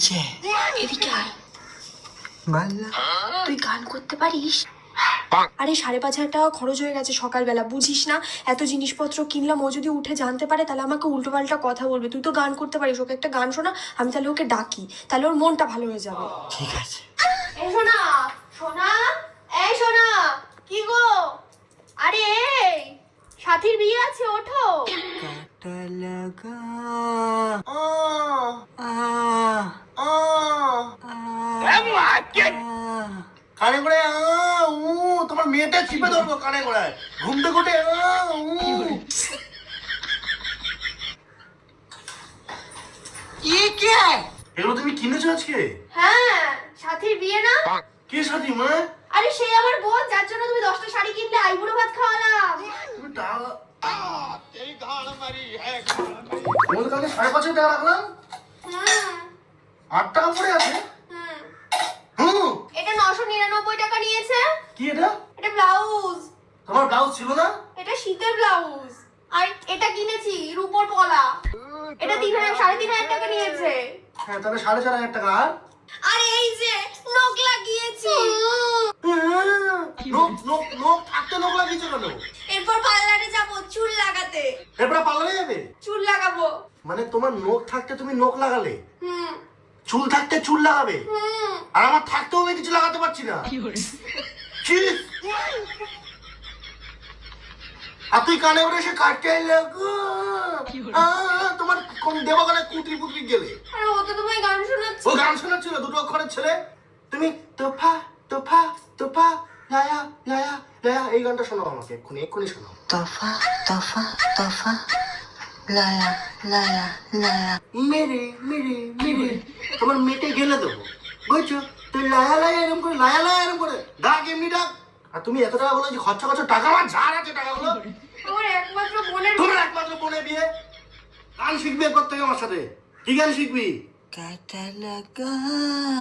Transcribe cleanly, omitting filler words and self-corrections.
হয়েছে? এদিকে আয়। বললা তুই গান করতে পারিস? আরে 5,500 টাকা খরচ হয়ে গেছে সকালবেলা, বুঝিস না? এত জিনিসপত্র কিনলাম, ও যদি উঠে জানতে পারে তাহলে আমাকে উল্টো পাল্টা কথা বলবে। তুই তো গান করতে পারিস, ওকে একটা গান শোনা, আমি তাহলে ওকে ডাকি, তাহলে ওর মনটা ভালো হয়ে যাবে। ঠিক আছে। এই শোনা, শোনা, এই শোনা, কি গো? আরে এই সাথীর বিয়ে আছে, ওঠো। কাটা লাগা কানে করে তোমার মেয়েটা চিপে ধরবো কানে করে ঘুমতে ঘুটে এগুলো তুমি কিনেছো আজকে? হ্যাঁ, সাথীর বিয়ে না? কে সাথী মা? আরে সে আমার বোন, যার জন্য তুমি 10টা শাড়ি কিনলে, আইবুড়ো ভাত খাওয়ালাম। তুমি টাকা তোমাদের কাছে 5,500 টাকা রাখলাম, হুম 8 টাকা পড়ে আছে। হুম হুম এটা 999 টাকা নিয়েছে। কি এটা? এটা ব্লাউজ। তোমার ব্লাউজ ছিল না? এটা শীতের ব্লাউজ। আর এটা কিনেছি রূপোর পলা, এটা 3,500 টাকা নিয়েছে। হ্যাঁ তাহলে 4,500 টাকা। আর আরে এই যে নখ লাগিয়েছি। নোক থাকতে নোক লাগিয়েছো কেন? এরপর পার্লারে যাব চুল লাগাতে। এরপরে পার্লারে যাবে? চুল লাগাবো। মানে তোমার নোক থাকতে তুমি নোক লাগালে, হুম চুল থাকতে চুল লাগাবে, হুম আর আমার থাকতেও আমি কিছু লাগাতে পারছি না। কি? আর তুই কানে করে এসে কাটতে তোমার কোন দেবগানে কুতরি পুতরি গেলে? আরে ও তো তোমায় গান শোনাচ্ছে। ও গান শোনাচ্ছিল, 2 অক্ষরের ছেলে। তুমি তোফা তোফা তোফা লায়া লায়া লায়া এই গানটা শোনাও আমাকে, এক্ষুনি শোনাও। তোফা তোফা তোফা লায়া লায়া লায়া মেরে মেরে মেরে তোমার মেটে গেলে দেবো, বুঝছো? তুই লায়া লায়া এরকম করে, লায়া লায়া এরকম করে ডাক, এমনি ডাক। আর তুমি এত টাকা বলো যে খরচা খরচা টাকা, আমার ঝাড় আছে টাকাগুলো। আমার একমাত্র বোনের তোমার একমাত্র বোনের বিয়ে, গান শিখবি এরপর থেকে আমার সাথে। কি গান শিখবি? কাটা লাগা